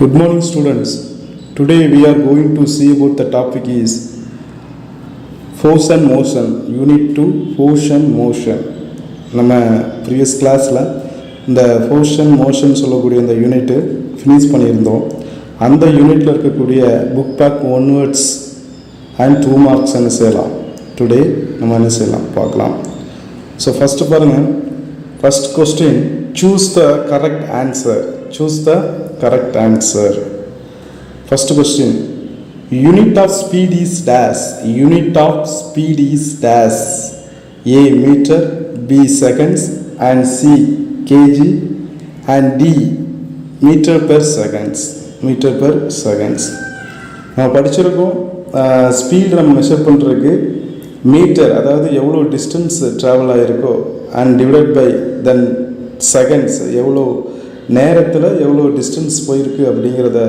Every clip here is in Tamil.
Good morning students. Today we are going to see about the topic is force and motion. Unit 2 force and motion. நம்ம previous classல இந்த force and motion சொல்லக்கூடிய இந்த யூனிட் finish பண்ணியிருந்தோம். அந்த யூனிட்ல இருக்கக்கூடிய book back 1 words and 2 marks என்ன செய்யலாம். Today நம்ம என்ன செய்யலாம் பார்க்கலாம். So first பாருங்க, first question, choose the correct answer. Choose the correct answer. First question, unit of speed is dash. Unit of speed is dash. A meter, B seconds, and C kg, and D meter per seconds. Meter per seconds. நம்ம படிச்சிருக்கோம், ஸ்பீட் நம்ம மெஷர் பண்ணுறதுக்கு மீட்டர், அதாவது எவ்வளோ டிஸ்டன்ஸ் ட்ராவல் ஆகிருக்கோ, and divide by then seconds, எவ்வளோ நேரத்தில் எவ்வளோ டிஸ்டன்ஸ் போயிருக்கு அப்படிங்கிறத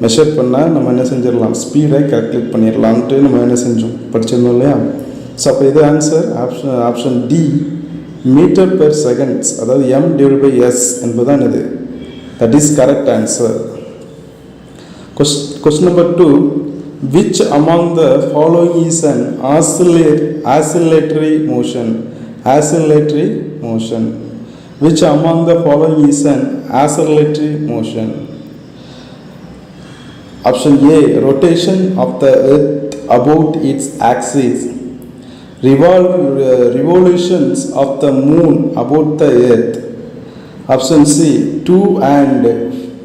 மெஷர் பண்ணால் நம்ம என்ன செஞ்சிடலாம், ஸ்பீடை கால்குலேட் பண்ணிடலான்ட்டு நம்ம என்ன செஞ்சோம், படிச்சிருந்தோம் இல்லையா. ஸோ அப்போ இது answer option D metre per seconds, அதாவது எம் டிவைட் பை எஸ் என்பதுதான் இது. That is correct answer. Question number 2, which among the following is an oscillatory motion? Oscillatory motion. Which among the following is an oscillatory motion? Option A, rotation of the earth about its axis, revolutions of the moon about the earth. Option C, to and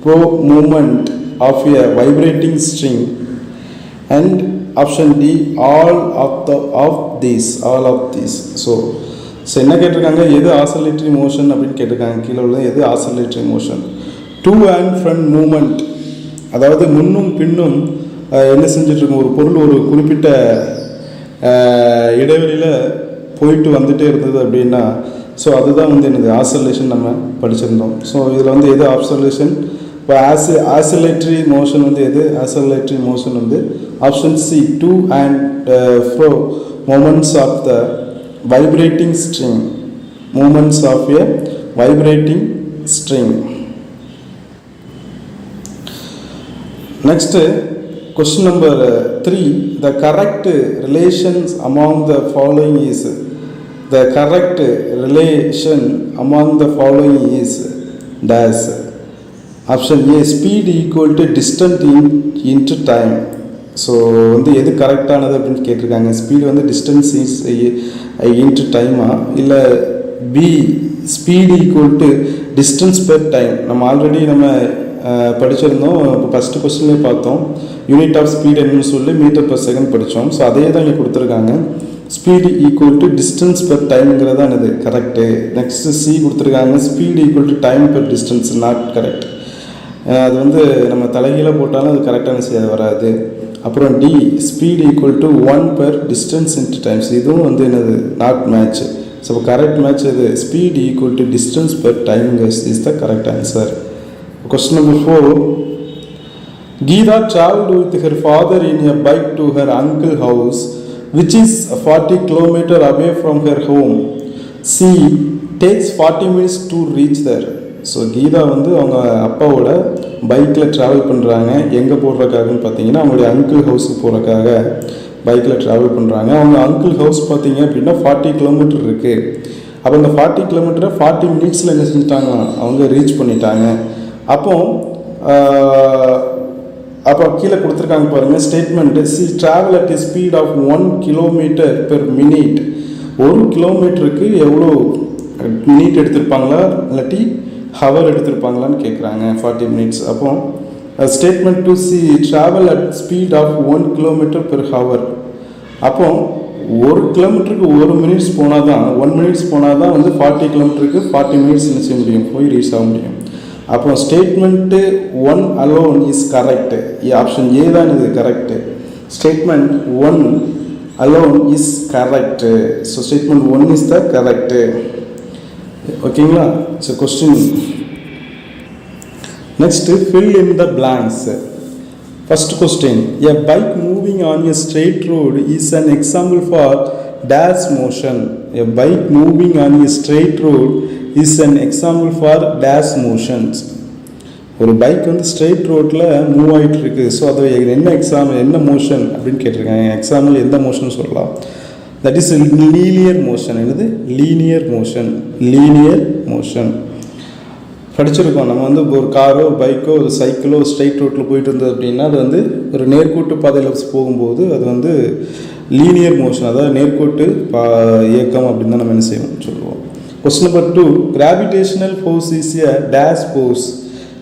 fro movement of a vibrating string, and option D, all of these. So என்ன கேட்டிருக்காங்க, எது ஆசோலேட்டரி மோஷன் அப்படின்னு கேட்டிருக்காங்க. கீழே உள்ள எது oscillatory motion. To and front movement, அதாவது முன்னும் பின்னும் என்ன செஞ்சிட்ருக்கோம், ஒரு பொருள் ஒரு குறிப்பிட்ட இடைவெளியில் போயிட்டு வந்துகிட்டே இருந்தது அப்படின்னா, ஸோ அதுதான் வந்து என்னது ஆசோலேஷன் நம்ம படிச்சிருந்தோம். ஸோ இதில் வந்து எது ஆசோலேஷன், இப்போ ஆசோலேட்டரி மோஷன் வந்து எது, ஆசோலேட்டரி மோஷன் வந்து option C, to and fro movements of the vibrating string, movements of a vibrating string. Next, question number 3, the correct relations among the following is, the correct relation among the following is dash. Option A, speed equal to distance into time. So வந்து எது கரெக்டானது அப்படின்னு கேட்டிருக்காங்க. ஸ்பீடு வந்து டிஸ்டன்ஸ் இஸ் இன்ட்டு டைமா, இல்லை B speed equal to distance per time. நம்ம ஆல்ரெடி நம்ம படிச்சிருந்தோம், இப்போ ஃபஸ்ட்டு கொஸ்டின்லேயே பார்த்தோம், யூனிட் ஆஃப் ஸ்பீட் என்னன்னு சொல்லி மீட்டர் பெர் செகண்ட் படித்தோம். ஸோ அதே தான் இங்கே கொடுத்துருக்காங்க, speed equal to distance per டைம்ங்கிறது தான் இது கரெக்டு. நெக்ஸ்ட்டு சி கொடுத்துருக்காங்க, speed equal to time per distance, not correct. அது வந்து நம்ம தலைகீழ போட்டாலும் அது கரெக்டான செய்ய வராது. அப்புறம் D speed equal to 1 per distance into times, இதுவும் வந்து என்னது not match. So correct match இது speed equal to distance per time is the correct answer. Question number 4, Geetha travelled with her father in a bike to her uncle house which is 40 kilometre away from her home. She takes 40 minutes to reach there. So Geetha வந்து அவங்க அப்பாவோட பைக்கில் ட்ராவல் பண்ணுறாங்க. எங்கே போடுறக்காகன்னு பார்த்தீங்கன்னா அவங்களுடைய அங்கிள் ஹவுஸுக்கு போகிறக்காக பைக்கில் ட்ராவல் பண்ணுறாங்க. அவங்க அங்கிள் ஹவுஸ் பார்த்தீங்க அப்படின்னா 40 கிலோமீட்டர் இருக்குது. அப்போ அந்த 40 கிலோமீட்டரை 40 மினிட்ஸில் என்ன செஞ்சுட்டாங்க, அவங்க ரீச் பண்ணிட்டாங்க. அப்போ கீழே கொடுத்துருக்காங்க பாருங்கள் statement, C travel at a speed of 1 kilometre per minute. 1 கிலோமீட்டருக்கு எவ்வளோ மினிட் எடுத்திருப்பாங்களா இல்லாட்டி ஹவர் எடுத்திருப்பாங்களான்னு கேட்குறாங்க. 40 மினிட்ஸ். அப்போ statement two C travel at speed of 1 kilometre per hour. அப்போ 1 கிலோமீட்டருக்கு 1 மினிட்ஸ் போனால் தான், 1 மினிட்ஸ் போனால் தான் வந்து 40 கிலோமீட்டருக்கு 40 மினிட்ஸ் என்ன செய்ய முடியும், போய் ரீச் ஆக முடியும். அப்போ statement 1 alone is correct. Option A தான் இது correct. Statement 1 alone is correct. So statement 1 is the correct. ஓகேங்களா. So question next, fill in the blanks. First question, a bike moving on a straight road is an example for dash motion. A bike moving on a straight road is an example for dash motions. ஒரு பைக் வந்து ஸ்ட்ரெயிட் ரோட்டில் மூவ் ஆகிட்டு இருக்குது. ஸோ அது என்ன மோஷன் அப்படின்னு கேட்டிருக்காங்க. எக்ஸாம்பிள் எந்த மோஷன் சொல்லலாம்? That is linear motion. என்னது? லீனியர் மோஷன் படிச்சிருக்கோம். நம்ம வந்து ஒரு காரோ ஒரு பைக்கோ ஒரு சைக்கிளோ ஒரு ஸ்ட்ரைட் ரோட்டில் போயிட்டு இருந்தது அப்படின்னா அது வந்து ஒரு நேர்கோட்டு பாதையில் போகும்போது அது வந்து லீனியர் மோஷன், அதாவது நேர்கோட்டு இயக்கம் அப்படின்னு தான் நம்ம என்ன செய்வோம் சொல்லுவோம். Question number 2, gravitational force is a dash force.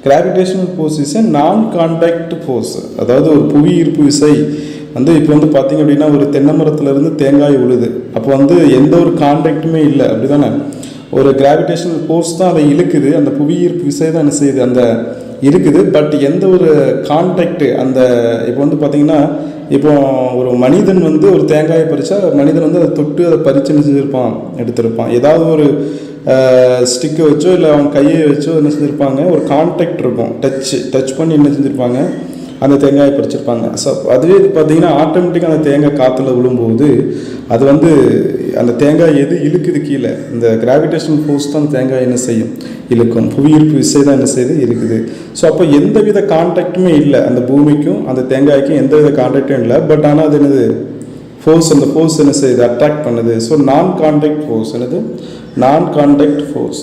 Gravitational force is a நான் கான்டாக்ட் ஃபோர்ஸ். அதாவது ஒரு புவி ஈர்ப்பு விசை வந்து இப்போ வந்து பார்த்திங்க அப்படின்னா ஒரு தென்னை மரத்துலேருந்து தேங்காய் உழுது, அப்போ வந்து எந்த ஒரு கான்டாக்டுமே இல்லை, அப்படி தானே? ஒரு கிராவிடேஷனல் ஃபோர்ஸ் தான் அதை இழுக்குது, அந்த புவியீர்ப்பு விசை தான் என்ன செய்யுது அந்த இருக்குது. பட் எந்த ஒரு கான்டாக்டு அந்த இப்போ வந்து பார்த்திங்கன்னா இப்போ ஒரு மனிதன் வந்து ஒரு தேங்காயை பறித்தா மனிதன் வந்து அதை தொட்டு அதை பறித்து என்ன செஞ்சுருப்பான், எடுத்திருப்பான். ஏதாவது ஒரு ஸ்டிக்கை வச்சோ இல்லை அவன் கையை வச்சோ என்ன செஞ்சுருப்பாங்க, ஒரு கான்டாக்ட் இருக்கும், டச் பண்ணி என்ன செஞ்சுருப்பாங்க, அந்த தேங்காயை பறிச்சிருப்பாங்க. ஸோ அதுவே இது பார்த்திங்கன்னா ஆட்டோமேட்டிக்காக அந்த தேங்காய் காற்றுல விழும்போது அது வந்து அந்த தேங்காய் எது இழுக்குது கீழே, இந்த கிராவிடேஷனல் ஃபோர்ஸ் தான் அந்த தேங்காய் என்ன செய்யும், இழுக்கும். புவியீர்ப்பு விசை தான் என்ன செய்யுது, இருக்குது. ஸோ அப்போ எந்தவித கான்டாக்டுமே இல்லை, அந்த பூமிக்கும் அந்த தேங்காய்க்கும் எந்தவித கான்டாக்டும் இல்லை. பட் ஆனால் அது என்னது ஃபோர்ஸ், அந்த ஃபோர்ஸ் என்ன செய்யுது, அட்ராக்ட் பண்ணுது. ஸோ நான் கான்டாக்ட் ஃபோர்ஸ். என்னது? நான் contact force.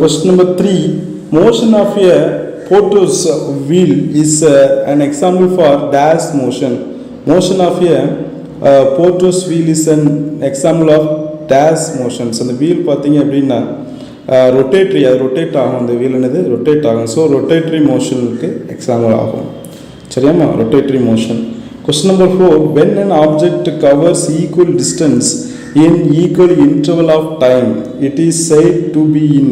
Question number 3, motion of a Porter's wheel is an example for dash motion. Motion of a Porter's wheel is an example of dash motions. அந்த wheel பார்த்தீங்க அப்படின்னா ரொட்டேட்ரி, அது ரொட்டேட் ஆகும், அந்த வீல் என்னது ரொட்டேட் ஆகும். ஸோ ரொட்டேட்ரி மோஷனுக்கு எக்ஸாம்பிள் ஆகும். சரியாமா? Rotatory motion. Question number 4, when an object covers equal distance in equal interval of time, it is said to be in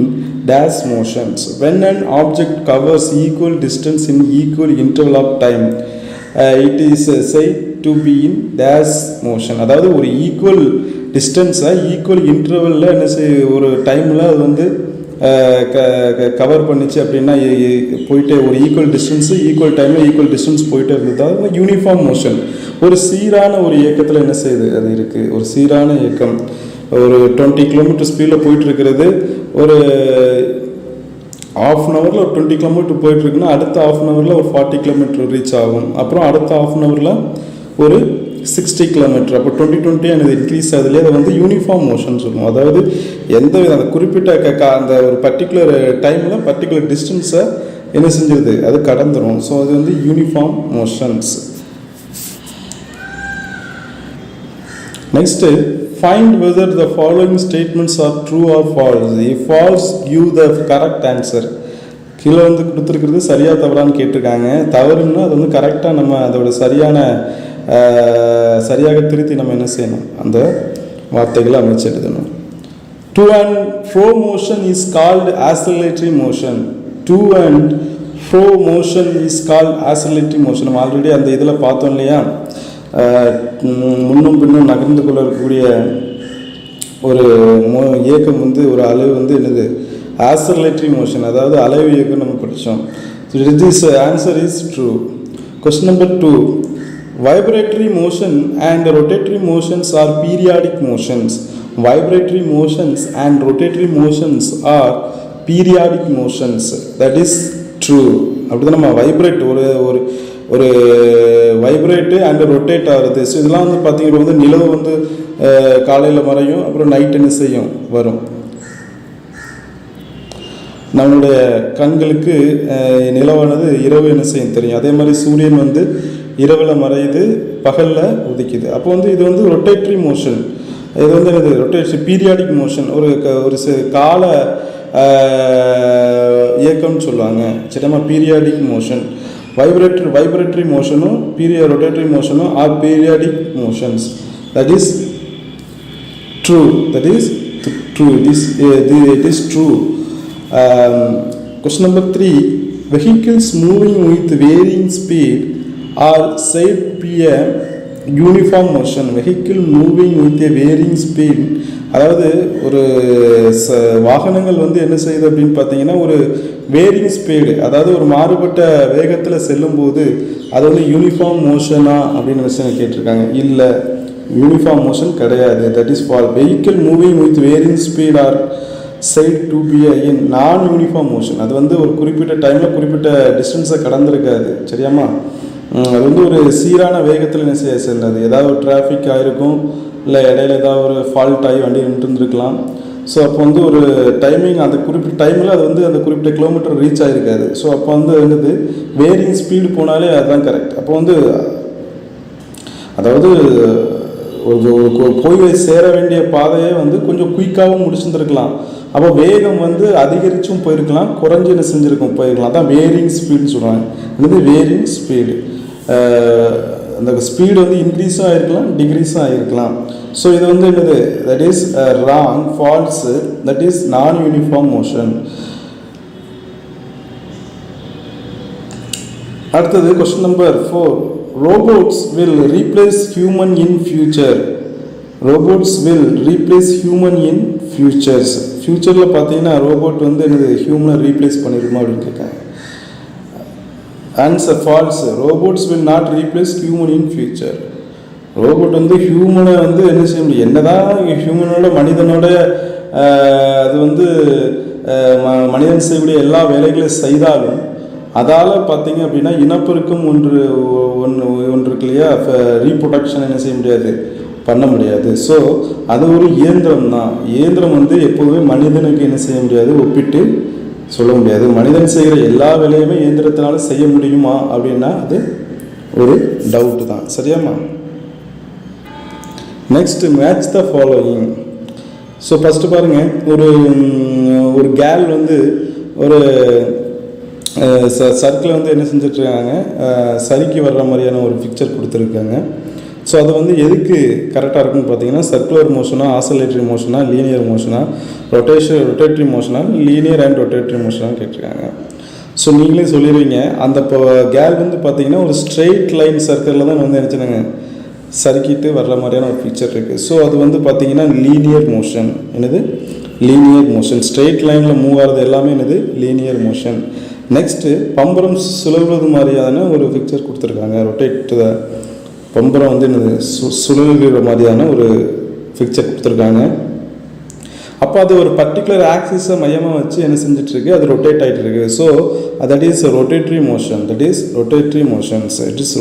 dash motions. When an object covers equal distance in equal interval of time, it is said to be in dash motion. அதாவது ஒரு ஈக்குவல் டிஸ்டன்ஸை ஈக்குவல் இன்டர்வலில் என்ன ஒரு டைமில் அது வந்து கவர் பண்ணிச்சு அப்படின்னா போயிட்டே ஒரு ஈக்குவல் டிஸ்டன்ஸு ஈக்குவல் டைமில் ஈக்குவல் டிஸ்டன்ஸ் போயிட்டே இருந்தது. அது யூனிஃபார்ம் மோஷன், ஒரு சீரான ஒரு இயக்கத்தில் என்ன செய்யுது, அது இருக்குது. ஒரு சீரான இயக்கம், ஒரு 20 கிலோமீட்டர் ஸ்பீடில் போயிட்டுருக்கிறது, ஒரு ½ ஹவரில் ஒரு 20 கிலோமீட்டர் போயிட்டுருக்குன்னா அடுத்த ½ ஹவரில் ஒரு 40 கிலோமீட்டர் ரீச் ஆகும். அப்புறம் அடுத்த ½ ஹவரில் ஒரு 60 கிலோமீட்டர். அப்போ 20 எனக்கு இன்க்ரீஸ் ஆகுதுலேயே அதை வந்து யூனிஃபார்ம் மோஷன் சொல்லுவோம். அதாவது எந்த அந்த குறிப்பிட்ட அந்த ஒரு பர்டிகுலர் டைமில் பர்டிகுலர் டிஸ்டன்ஸை என்ன செஞ்சிருது, அது கடந்துடும். ஸோ அது வந்து uniform motions. Next, find whether the following statements are true or false. If false, give the correct answer. கீழே வந்து கொடுத்துருக்கிறது சரியாக தவறான்னு கேட்டிருக்காங்க. தவறுன்னா அது வந்து கரெக்டாக நம்ம அதோட சரியாக திருத்தி நம்ம என்ன செய்யணும், அந்த வார்த்தைகளை அமைச்சு எழுதணும். To and fro motion is called acceleratory motion. To and fro motion is called acceleratory motion. நம்ம ஆல்ரெடி அந்த இதில் பார்த்தோம் இல்லையா, முன்னும் பின்னும் நகர்ந்து கொள்ள இருக்கக்கூடிய ஒரு இயக்கம் வந்து ஒரு அலைவு வந்து என்னது, ஆக்சலரேட்டரி மோஷன், அதாவது அலைவு இயக்கம் நம்ம படித்தோம். This answer is true. Question number 2, vibratory motion and rotatory motions R periodic motions. Vibratory motions and rotatory motions R periodic motions. That is true. அப்படி தான் நம்ம வைப்ரேட் ஒரு வைப்ரேட்டு அண்ட் ரொட்டேட் ஆகுது. ஸோ இதெல்லாம் வந்து பார்த்திங்கன்னா வந்து நிலவு வந்து காலையில் மறையும், அப்புறம் நைட் என்ன செய்யும், வரும். நம்மளுடைய கண்களுக்கு நிலவானது இரவு என்ன செய்யும் தெரியும். அதே மாதிரி சூரியன் வந்து இரவில் மறையுது, பகலில் உதிக்குது. அப்போ வந்து இது வந்து ரொட்டேட்ரி மோஷன். இது வந்து என்னது, ரொட்டேஷன் பீரியாடிக் மோஷன், ஒரு கால இயக்கம்னு சொல்லுவாங்க. சரிமா? Periodic motion. வைப்ரேட்டரி மோஷனும் ரொட்டேட்டரி மோஷனும் are periodic motions. That is true. It is true. Question number 3, vehicles moving with varying speed are said to be a uniform motion. Vehicle moving with a varying speed, அதாவது ஒரு வாகனங்கள் வந்து என்ன செய்யுது அப்படின்னு பார்த்தீங்கன்னா ஒரு வேரிங் ஸ்பீடு, அதாவது ஒரு மாறுபட்ட வேகத்தில் செல்லும்போது அது வந்து யூனிஃபார்ம் மோஷனா அப்படின்னு விஷயம் கேட்டிருக்காங்க. இல்லை, யூனிஃபார்ம் மோஷன் கிடையாது. That is for vehicle moving with varying speed are said to be in non-uniform motion. அது வந்து ஒரு குறிப்பிட்ட டைமில் குறிப்பிட்ட டிஸ்டன்ஸை கடந்திருக்காது. சரியாமா? அது வந்து ஒரு சீரான வேகத்தில் என்ன செய்ய செல்லாது. ஏதாவது ஒரு டிராஃபிக் ஆகிருக்கும், இல்லை இடையில ஏதாவது ஒரு ஃபால்ட் ஆகி வண்டி நின்றுருந்துருக்கலாம். ஸோ அப்போ வந்து ஒரு டைமிங் அந்த குறிப்பிட்ட டைமில் அது வந்து அந்த குறிப்பிட்ட கிலோமீட்டர் ரீச் ஆகிருக்காது. ஸோ அப்போ வந்து என்னது வேரிங் ஸ்பீடு போனாலே அதுதான் கரெக்ட். அப்போ வந்து அதாவது போய் சேர வேண்டிய பாதையை வந்து கொஞ்சம் குயிக்காகவும் முடிச்சுருந்துருக்கலாம். அப்போ வேகம் வந்து அதிகரிச்சும் போயிருக்கலாம், குறைஞ்சி என்ன செஞ்சுருக்கும் போயிருக்கலாம். அதான் வேரிங் ஸ்பீடுன்னு சொல்லுவாங்க. இது வேரிங் ஸ்பீடு. அந்த ஸ்பீடு வந்து இன்க்ரீஸும் ஆகிருக்கலாம், டிக்ரீஸும் ஆகிருக்கலாம். ஸோ இது வந்து என்னது that is wrong, falls, that is நான் யூனிஃபார்ம் மோஷன். அடுத்தது question number 4. Robots will replace human in future. Robots will replace human in futures. ஃபியூச்சரில் பார்த்தீங்கன்னா ரோபோட் வந்து என்னது ஹியூமனை ரீப்ளேஸ் பண்ணிடுமா அப்படின்னு கேட்காங்க. Answer false. Robots will not replace human in future. Robot வந்து ஹியூமனை வந்து என்ன செய்ய முடியும், என்னதான் ஹியூமனோட மனிதனோட அது வந்து மனிதன் செய்யக்கூடிய எல்லா வேலைகளையும் செய்தாலும் அதால் பார்த்தீங்க அப்படின்னா இனப்பெருக்கம் ஒன்று இருக்கு இல்லையா, ரீப்ரொடக்ஷன் என்ன செய்ய முடியாது, பண்ண முடியாது. ஸோ அது ஒரு இயந்திரம் தான். இயந்திரம் வந்து எப்போதுமே மனிதனுக்கு என்ன செய்ய முடியாது, ஒப்பிட்டு சொல்ல முடியாது. மனிதன் செய்கிற எல்லா வேலையுமே இயந்திரத்தினால செய்ய முடியுமா அப்படின்னா அது ஒரு டவுட்டு தான். சரியாம்மா? Next match the following. So first பாருங்கள், ஒரு கேர்ள் வந்து ஒரு சர்க்கிளை வந்து என்ன செஞ்சிட்ருக்காங்க, சரிக்கு வர்ற மாதிரியான ஒரு பிக்சர் கொடுத்துருக்காங்க. ஸோ அது வந்து எதுக்கு கரெக்டாக இருக்குன்னு பார்த்தீங்கன்னா, சர்க்குலர் மோஷனாக, ஆசோலேட்டரி மோஷனாக, லீனியர் மோஷனாக, ரொட்டேட்டரி மோஷனாக, லீனியர் அண்ட் ரொட்டேட்டரி மோஷனாக கேட்டிருக்காங்க. ஸோ நீங்களே சொல்லிடுவீங்க. அந்த இப்போ கேல் வந்து பார்த்தீங்கன்னா ஒரு ஸ்ட்ரெயிட் லைன் சர்க்கிளில் தான் வந்து நினச்சினாங்க சறுக்கிட்டு வர்ற மாதிரியான ஒரு பிக்சர் இருக்குது. ஸோ அது வந்து பார்த்தீங்கன்னா லீனியர் மோஷன். என்னது? Linear motion. ஸ்ட்ரெயிட் லைனில் மூவ் ஆகிறது எல்லாமே என்னது? Linear motion. நெக்ஸ்ட்டு பம்பரம் சுழல்வது மாதிரியான ஒரு பிக்சர் கொடுத்துருக்காங்க. ரொட்டேட் பம்பரம் வந்து என்னது சுழல்கிற மாதிரியான ஒரு பிக்சர் கொடுத்துருக்காங்க. அப்போ அது ஒரு பர்டிகுலர் ஆக்சிஸை மையமாக வச்சு என்ன செஞ்சிட்ருக்கு, அது ரொட்டேட் ஆகிட்டு இருக்குது. So that is rotatory motion. That is rotatory motions. It is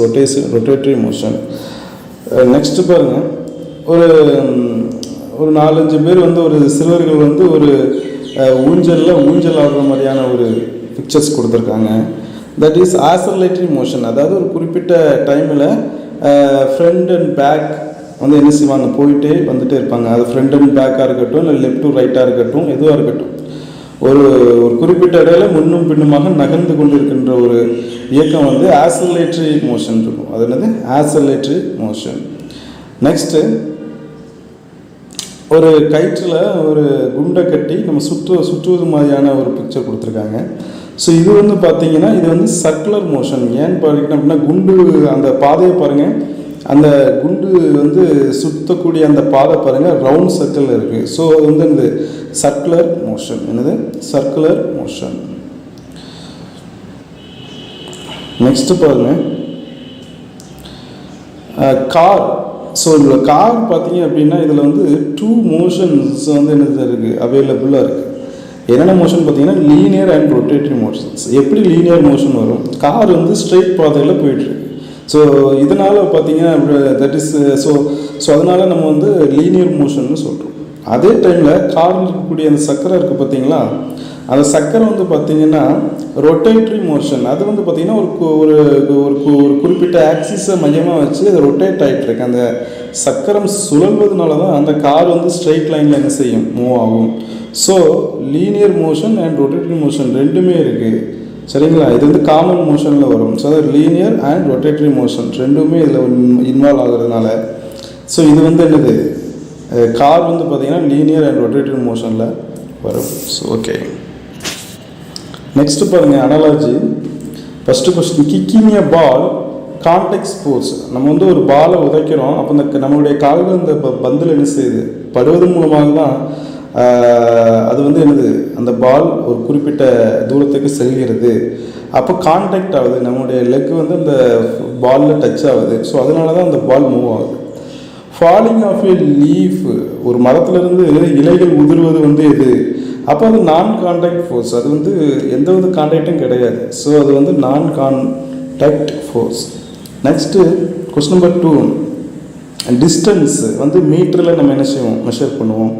rotatory motion. Next பாருங்கள், ஒரு 4-5 பேர் வந்து ஒரு சிறுவர்கள் வந்து ஒரு ஊஞ்சல் ஆடுற மாதிரியான ஒரு பிக்சர்ஸ் கொடுத்துருக்காங்க. That is oscillatory motion. அதாவது ஒரு குறிப்பிட்ட டைமில் ஃப்ரண்ட் அண்ட் பேக் வந்து என்ன செய்வாங்க, போயிட்டே வந்துகிட்டே இருப்பாங்க. அது ஃப்ரண்ட் அண்ட் பேக்காக இருக்கட்டும், இல்லை லெஃப்ட் டு ரைட்டாக இருக்கட்டும், எதுவாக இருக்கட்டும், ஒரு குறிப்பிட்ட இடையில முன்னும் பின்னுமாக நகர்ந்து கொண்டு இருக்கின்ற ஒரு இயக்கம் வந்து ஆசோலேட்டரி மோஷன் இருக்கும். அது என்னது? ஆசோலேட்டரி மோஷன். நெக்ஸ்ட்டு ஒரு கயிற்றில் ஒரு குண்டை கட்டி நம்ம சுற்றுவது மாதிரியான ஒரு பிக்சர் கொடுத்துருக்காங்க. ஸோ இது வந்து பார்த்தீங்கன்னா இது வந்து சர்க்குலர் மோஷன். ஏன்னு பார்த்தீங்கன்னா அப்படின்னா குண்டு அந்த பாதையை பாருங்கள், அந்த குண்டு வந்து சுற்றக்கூடிய அந்த பாதை பாருங்கள் ரவுண்ட் சர்க்கிளில் இருக்குது. ஸோ அது வந்து இந்த சர்க்குலர் மோஷன். என்னது? Circular motion. நெக்ஸ்ட்டு பாருங்கள், கார். ஸோ இதில் கார் பார்த்தீங்க அப்படின்னா இதில் வந்து 2 மோஷன்ஸ் வந்து என்னது இருக்குது, அவைலபிளாக இருக்குது. என்னென்ன மோஷன் பார்த்தீங்கன்னா லீனியர் அண்ட் ரொட்டேட்டரி மோஷன்ஸ். எப்படி லீனியர் மோஷன் வரும்? கார் வந்து ஸ்ட்ரெயிட் பாதையில் போயிட்டுருக்கு. ஸோ இதனால் பார்த்தீங்கன்னா தட் இஸ் ஸோ அதனால் நம்ம வந்து லீனியர் மோஷன்னு சொல்கிறோம். அதே டைமில் காரில் இருக்கக்கூடிய அந்த சக்கரை இருக்குது பார்த்தீங்களா, அந்த சக்கரை வந்து பார்த்திங்கன்னா ரொட்டேட்ரி மோஷன். அது வந்து பார்த்திங்கன்னா ஒரு குறிப்பிட்ட ஆக்சிஸை மையமாக வச்சு அது ரொட்டேட் ஆகிட்டுருக்கு. அந்த சக்கரம் சுழல்வதனால தான் அந்த கார் வந்து ஸ்ட்ரெயிட் லைனில் என்ன செய்யும், மூவ் ஆகும். So linear motion and rotatory motion ரெண்டுமே இருக்குது. சரிங்களா? இது வந்து காமன் மோஷனில் வரும். ஸோ அது லீனியர் அண்ட் ரொட்டேட்டரி மோஷன் ரெண்டுமே இதில் இன்வால்வ் ஆகிறதுனால ஸோ இது வந்து என்னது, கார் வந்து பார்த்திங்கன்னா லீனியர் அண்ட் ரொட்டேட்டரி மோஷனில் வரும். ஸோ ஓகே, நெக்ஸ்ட்டு பாருங்கள் அனாலஜி. ஃபஸ்ட்டு கொஸ்டின், கிக்கிங் எ பால் கான்டெக்ட் ஸ்போர்ட்ஸ். நம்ம வந்து ஒரு பாலை உதைக்கிறோம், அப்போ நம்மளுடைய கால்கள் இந்த பந்தில் என்ன செய்யுது, படுவதன் மூலமாக தான் அது வந்து என்னது, அந்த பால் ஒரு குறிப்பிட்ட தூரத்துக்கு செல்கிறது. அப்போ கான்டாக்ட் ஆகுது, நம்மளுடைய லெக் வந்து அந்த பாலில் டச் ஆகுது. ஸோ அதனால தான் அந்த பால் மூவ் ஆகுது. ஃபாலிங் ஆஃப் ஏ லீஃப், ஒரு மரத்துலேருந்து இலைகள் உதிர்வது வந்து எது, அப்போ அது நான் கான்டாக்ட் ஃபோர்ஸ், அது வந்து எந்த வித கான்டாக்டும் கிடையாது. ஸோ அது வந்து நான் contact force. Next question number 2, distance வந்து மீட்டரில் நம்ம என்ன செய்வோம், மெஷர் பண்ணுவோம்.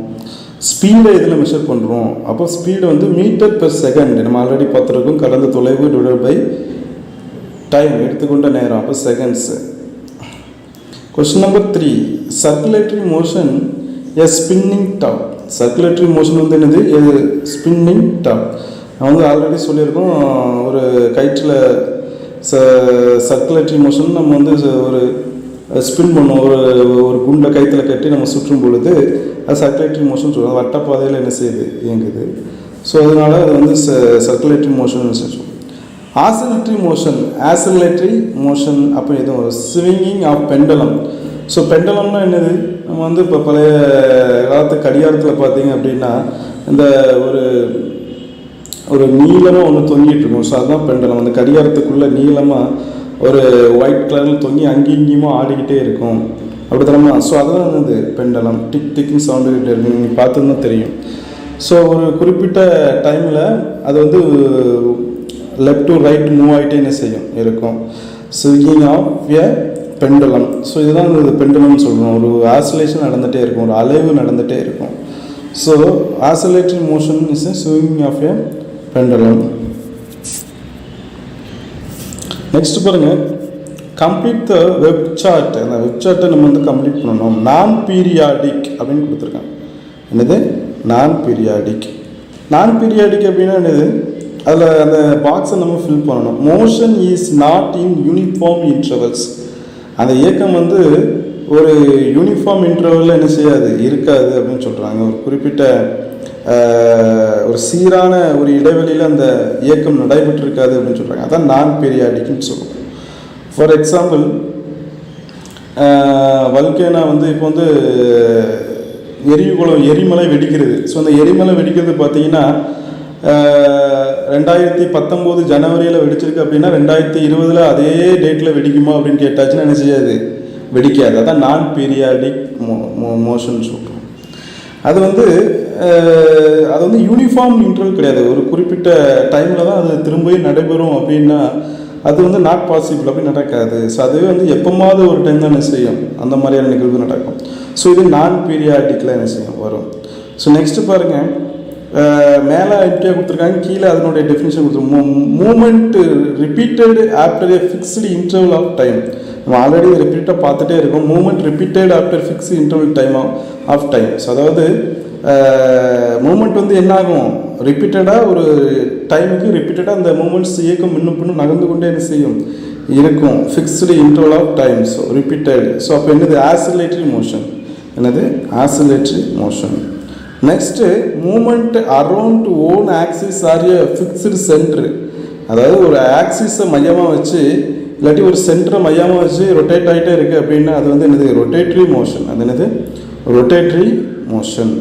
ஸ்பீடை இதில் மெஷர் பண்ணுறோம். அப்போ ஸ்பீடு வந்து மீட்டர் பெர் செகண்ட் நம்ம ஆல்ரெடி பார்த்துருக்கோம். கடந்த தொலைவு டிவைட் பை டைம், எடுத்துக்கொண்ட நேரம், அப்போ seconds. Question number 3, circulatory motion a spinning top. Circulatory motion வந்து என்னது, ஸ்பின்னிங் டாப். நான் வந்து ஆல்ரெடி சொல்லியிருக்கோம், ஒரு கயிற்றில் சர்க்குலேட்டரி மோஷன் நம்ம வந்து ஒரு ஸ்பின் பண்ணுவோம். ஒரு குண்டை கயிற்றில் கட்டி நம்ம சுற்றும் பொழுது அது சர்க்குலேட்டரி மோஷன் சொல்லுவோம். வட்டப்பாதையில் என்ன செய்யுது, இயங்குது. ஸோ அதனால் அது வந்து சர்க்குலேட்டரி மோஷன் சொல்லுவோம். ஆசிலேட்டரி மோஷன் அப்போ எதுவும் ஒரு ஸ்விங்கிங் ஆஃப் பெண்டலம். ஸோ பெண்டலம்னா என்னது, நம்ம வந்து இப்போ பழைய காலத்து கடிகாரத்தில் பார்த்தீங்க அப்படின்னா இந்த ஒரு நீளமாக ஒன்று தொங்கிட்டு இருக்கும். ஸோ அதுதான் பெண்டலம். அந்த கடிகாரத்துக்குள்ளே நீளமாக ஒரு ஒயிட் கலரில் தொங்கி அங்கேயும் இங்கேயுமா ஆடிக்கிட்டே இருக்கும், அப்படி தானே. ஸோ அதுதான் வந்து பெண்டலம். டிக் டிக்னு சவுண்டு கிட்டே இருக்கும், நீங்கள் பார்த்துன்னு தெரியும். ஸோ ஒரு குறிப்பிட்ட டைமில் அது வந்து லெஃப்ட் டு ரைட் மூவ் ஆகிட்டே என்ன செய்யும், இருக்கும். Swinging of a pendulum. So இதுதான் இந்த பெண்டலம்னு சொல்கிறோம். ஒரு ஆசிலேஷன் நடந்துகிட்டே இருக்கும், ஒரு அலைவு நடந்துகிட்டே இருக்கும். So oscillatory motion is a swinging of a pendulum. Next பாருங்கள், கம்ப்ளீட் த வெப் சார்ட். அந்த வெப் சார்ட்டை நம்ம வந்து கம்ப்ளீட் பண்ணணும். நான் பீரியாடிக் அப்படின்னு கொடுத்துருக்காங்க. என்னது, நான் பீரியாடிக். நான் பீரியாடிக் அப்படின்னா என்னது, அதில் அந்த பாக்ஸை நம்ம ஃபில் பண்ணணும். Motion is not in uniform intervals. அந்த இயக்கம் வந்து ஒரு யூனிஃபார்ம் இன்டர்வலில் என்ன செய்யாது, இருக்காது அப்படின்னு சொல்கிறாங்க. ஒரு குறிப்பிட்ட ஒரு சீரான ஒரு இடைவெளியில் அந்த இயக்கம் நடைபெற்றிருக்காது அப்படின்னு சொல்கிறாங்க. அதான் நான் பீரியாடிக்னு சொல்லுவோம். ஃபார் எக்ஸாம்பிள், வல்கேனா வந்து இப்போ வந்து எரிமலை வெடிக்கிறது. ஸோ அந்த எரிமலை வெடிக்கிறது பார்த்தீங்கன்னா 2019 ஜனவரியில் வெடிச்சிருக்கு அப்படின்னா 2020 அதே டேட்டில் வெடிக்குமா அப்படின்னு கேட்டாச்சுன்னா என்ன செய்யாது, வெடிக்காது. அதான் நான் பீரியாடிக் மோஷன் சொல்கிறோம். அது வந்து யூனிஃபார்ம் இன்டர்வல் கிடையாது. ஒரு குறிப்பிட்ட டைமில் தான் அது திரும்பவும் நடைபெறும் அப்படின்னா அது வந்து நாட் பாசிபிள், அப்படி நடக்காது. ஸோ அதுவே வந்து எப்போமாவது ஒரு டைம் தான் என்ன செய்யும், அந்த மாதிரியான நிகழ்வு நடக்கும். ஸோ இது நான் பீரியாடிக்கில் என்ன செய்யும், வரும். ஸோ நெக்ஸ்ட்டு பாருங்கள், மேலே இப்படியே கொடுத்துருக்காங்க, கீழே அதனுடைய டெஃபினிஷன் கொடுத்துருக்கோம். Movement repeated after a fixed interval of time. நம்ம ஆல்ரெடி ரிப்பீட்டாக பார்த்துட்டே இருக்கோம். Movement repeated after fixed interval of time. So அதாவது மூமெண்ட் வந்து என்னாகும், ரிப்பீட்டடாக ஒரு டைமுக்கு ரிப்பீட்டடாக அந்த மூமெண்ட்ஸ் இயக்கம் இன்னும் பின்னும் நகர்ந்து கொண்டே என்ன செய்யும், இருக்கும். Fixed interval of time, so repeated. So அப்போ என்னது, ஆசிலேட்டரி மோஷன். என்னது, oscillatory motion. Next, movement around own axis or a fixed centre. அதாவது ஒரு ஆக்சிஸை மையமாக வச்சு இல்லாட்டி ஒரு சென்டரை மையமாக வச்சு ரொட்டேட் ஆகிட்டே இருக்குது அப்படின்னா அது வந்து என்னது, ரொட்டேட்ரி மோஷன். அது என்னது, ரொட்டேட்ரி மோஷன்.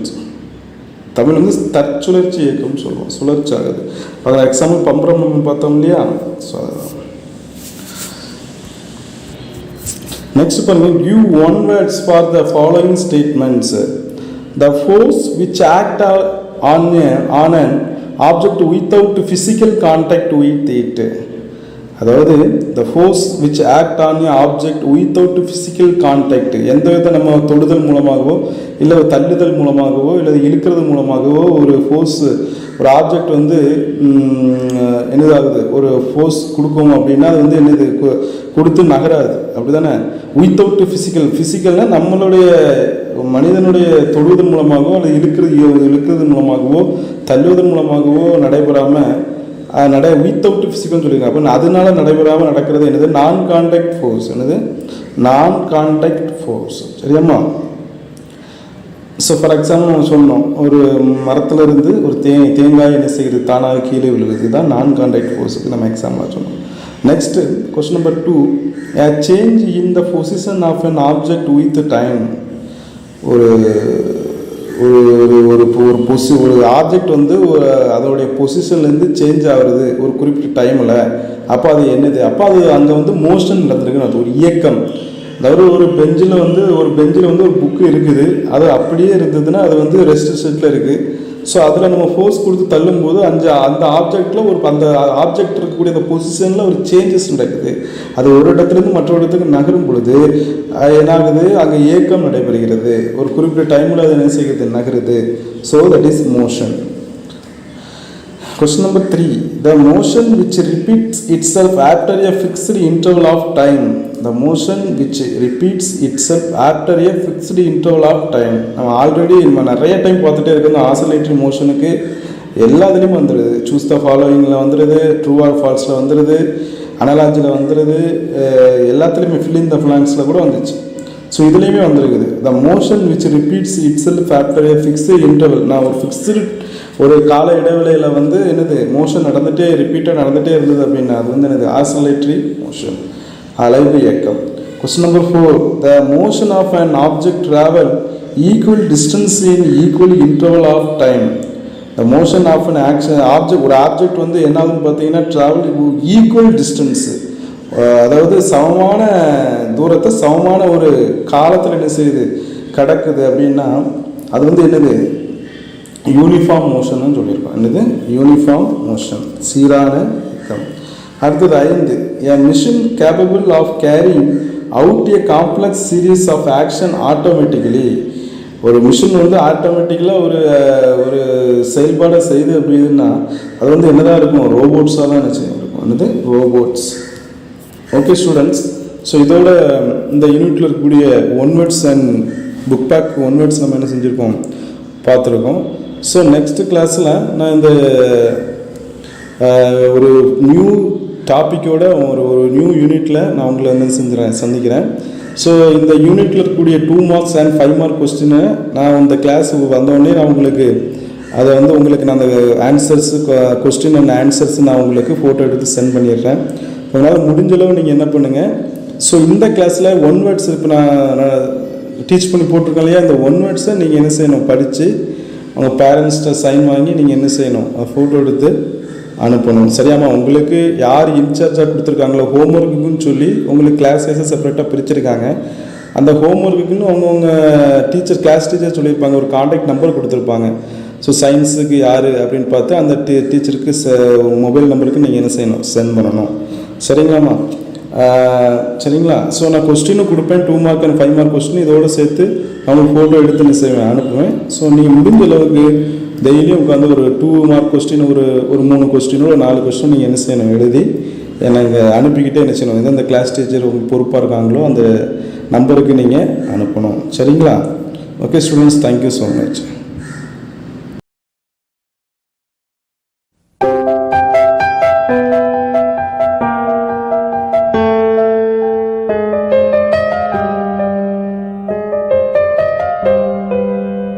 தமிழ் வந்து தற்சுழற்சி இயக்கம்னு சொல்லுவோம், சுழற்சி ஆகுது. அதில் எக்ஸாம்பிள் பம்பரம் நம்ம பார்த்தோம் இல்லையா. ஸோ அதுதான். நெக்ஸ்ட் பாருங்க, give one words for the following statements. The force which act on an object without physical contact with it. அதாவது the force which act on an object without physical contact, எந்த வித நம்ம தொடுதல் மூலமாகவோ இல்லை தள்ளுதல் மூலமாகவோ இல்லை இழுக்கிறது மூலமாகவோ ஒரு ஃபோர்ஸ், ஒரு ஆப்ஜெக்ட் வந்து என்னதாகுது, ஒரு ஃபோர்ஸ் கொடுக்கும் அப்படின்னா அது வந்து என்னது, கொடுத்து நகராது, அப்படி தானே. வித்தவுட் ஃபிசிக்கல்னால் நம்மளுடைய மனிதனுடைய தொடுவதன் மூலமாகவோ அல்லது இழுக்கிறது மூலமாகவோ தள்ளுவதன் மூலமாகவோ நடைபெறாமல் வித்தவுட் ஃபிசிக்கல்னு சொல்லியிருக்காங்க. அப்போ அதனால நடைபெறாமல் நடக்கிறது என்னது, நான் கான்டாக்ட் ஃபோர்ஸ். என்னது, நான் கான்டாக்ட் ஃபோர்ஸ். சரியாம்மா. ஸோ ஃபார் எக்ஸாம்பிள் நம்ம சொன்னோம், ஒரு மரத்தில் இருந்து ஒரு தேங்காய் என்ன செய்கிறது, தானாக கீழே விழுகுது. இதுதான் நான் கான்டாக்ட் ஃபோர்ஸுக்கு நம்ம எக்ஸாம்பிளாக சொன்னோம். Next question number 2, a change in the position of an object with time. ஒரு ஆப்ஜெக்ட் வந்து அதோடைய பொசிஷன்லேருந்து சேஞ்ச் ஆகுறது ஒரு குறிப்பிட்ட டைமில். அப்போ அது என்னது, அப்போ அது அங்கே வந்து மோஷன் நடந்திருக்குன்னு, அது ஒரு இயக்கம். அதாவது ஒரு பெஞ்சில் வந்து ஒரு புக்கு இருக்குது, அது அப்படியே இருந்ததுன்னா அது வந்து ரெஸ்ட் ஸ்டேட்டில் இருக்குது. ஸோ அதில் நம்ம ஃபோர்ஸ் கொடுத்து தள்ளும்போது அந்த ஆப்ஜெக்டில் அந்த ஆப்ஜெக்ட் இருக்கக்கூடிய அந்த பொசிஷனில் ஒரு சேஞ்சஸ் நடக்குது. அது ஒரு இடத்துலேருந்து மற்ற இடத்துக்கு நகரும் பொழுது என்னாகுது, அங்கே ஏக்கம் நடைபெறுகிறது. ஒரு குறிப்பிட்ட டைமில் அது என்ன செய்கிறது, நகருது. So that is motion. Question number 3. The motion which repeats itself after a fixed interval of time. The motion which repeats itself after a fixed interval of time. நம்ம ஆல்ரெடி நம்ம நிறைய டைம் பார்த்துட்டே இருக்கோம். இந்த ஆசிலேட்டரி மோஷனுக்கு எல்லாத்துலேயும் வந்துடுது. சூஸ் த ஃபாலோயிங்கில் வந்துடுது, ட்ரூ ஆர் ஃபால்ஸில் வந்துடுது, அனலாஜியில் வந்துடுது, எல்லாத்துலேயுமே ஃபில் இன் த ஃபிளாங்ஸில் கூட வந்துச்சு. ஸோ இதுலேயுமே வந்துருக்குது. The motion which repeats it self after a fixed interval. நான் ஒரு ஃபிக்ஸ்டு ஒரு கால இடைவெளியில் என்னது மோஷன் ரிப்பீட்டாக நடந்துகிட்டே இருந்தது அப்படின்னா அது என்னது, ஆசிலேட்டரி மோஷன், அலைவு இயக்கம். Question number 4. The motion of an object travel equal distance in equal interval of time. The motion of an object ஒரு ஆப்ஜெக்ட் என்ன ஆகுதுன்னு பார்த்தீங்கன்னா ட்ராவல் ஈக்குவல் டிஸ்டன்ஸு, அதாவது சமமான தூரத்தை சமமான ஒரு காலத்தில் என்ன செய்யுது, கடக்குது அப்படின்னா அது என்னது, யூனிஃபார்ம் மோஷன் சொல்லியிருக்கோம். என்னது, யூனிஃபார்ம் மோஷன், சீரான இயக்கம். அடுத்தது 5. A machine capable of carrying out a complex series of action automatically. ஒரு மிஷின் ஆட்டோமேட்டிக்கலாக ஒரு செயல்பாடை செய்து அப்படின்னா அது என்னதான் இருக்கும், ரோபோட்ஸாக தான் இருக்கும். என்னது, ரோபோட்ஸ். ஓகே ஸ்டூடெண்ட்ஸ், ஸோ இதோட இந்த யூனிட்டில் இருக்கக்கூடிய one words and book back one words நம்ம என்ன செஞ்சுருக்கோம், பார்த்துருக்கோம். ஸோ நெக்ஸ்ட் கிளாஸில் நான் இந்த ஒரு நியூ டாப்பிக்கோட ஒரு நியூ யூனிட்டில் நான் உங்களை சந்திக்கிறேன். ஸோ இந்த யூனிட்டில் இருக்கக்கூடிய 2 மார்க்ஸ் அண்ட் 5 மார்க் கொஸ்டினை நான் இந்த கிளாஸ் வந்தோடனே நான் உங்களுக்கு அதை உங்களுக்கு நான் அந்த ஆன்சர்ஸு கொஸ்டின் அண்ட் ஆன்சர்ஸ் நான் உங்களுக்கு ஃபோட்டோ எடுத்து சென்ட் பண்ணிடுறேன். அதனால் முடிஞ்சளவு நீங்கள் என்ன பண்ணுங்கள், ஸோ இந்த கிளாஸில் ஒன் வேர்ட்ஸ் இப்போ நான் டீச் பண்ணி போட்டிருக்கேன் இல்லையா, இந்த ஒன் வேர்ட்ஸை நீங்கள் என்ன செய்யணும், படித்து அவங்க பேரண்ட்ஸ்கிட்ட சைன் வாங்கி நீங்கள் என்ன செய்யணும், ஃபோட்டோ எடுத்து அனுப்பணும். சரியாமா? உங்களுக்கு யார் இன்சார்ஜாக கொடுத்துருக்காங்களோ ஹோம்ஒர்க்குன்னு சொல்லி உங்களுக்கு கிளாஸ் வைஸாக செப்பரேட்டாக பிரிச்சுருக்காங்க. அந்த ஹோம்ஒர்க்குன்னு அவங்கவுங்க டீச்சர் கிளாஸ் டீச்சர் சொல்லியிருப்பாங்க, ஒரு கான்டாக்ட் நம்பர் கொடுத்துருப்பாங்க. ஸோ சயின்ஸுக்கு யார் அப்படின்னு பார்த்து அந்த டீச்சருக்கு மொபைல் நம்பருக்கு நீங்கள் என்ன செய்யணும், சென்ட் பண்ணணும். சரிங்களாம்மா? சரிங்களா? ஸோ நான் கொஸ்டினும் கொடுப்பேன், 2 மார்க் அண்ட் 5 மார்க் கொஸ்டின் இதோடு சேர்த்து அவங்களுக்கு ஃபோட்டோ எடுத்து என்ன செய்வேன், அனுப்புவேன். ஸோ நீங்கள் முடிஞ்ச அளவுக்கு டெய்லியும் உட்காந்து ஒரு 2 மார்க் கொஸ்டின் ஒரு 3 கொஸ்டினோ ஒரு 4 கொஸ்டின் நீங்கள் என்ன செய்யணும், எழுதி எனக்கு அனுப்பிக்கிட்டே என்ன செய்யணும், எந்தெந்த கிளாஸ் டீச்சர் உங்களுக்கு பொறுப்பாக இருக்காங்களோ அந்த நம்பருக்கு நீங்கள் அனுப்பணும். சரிங்களா? Okay students, thank you so much.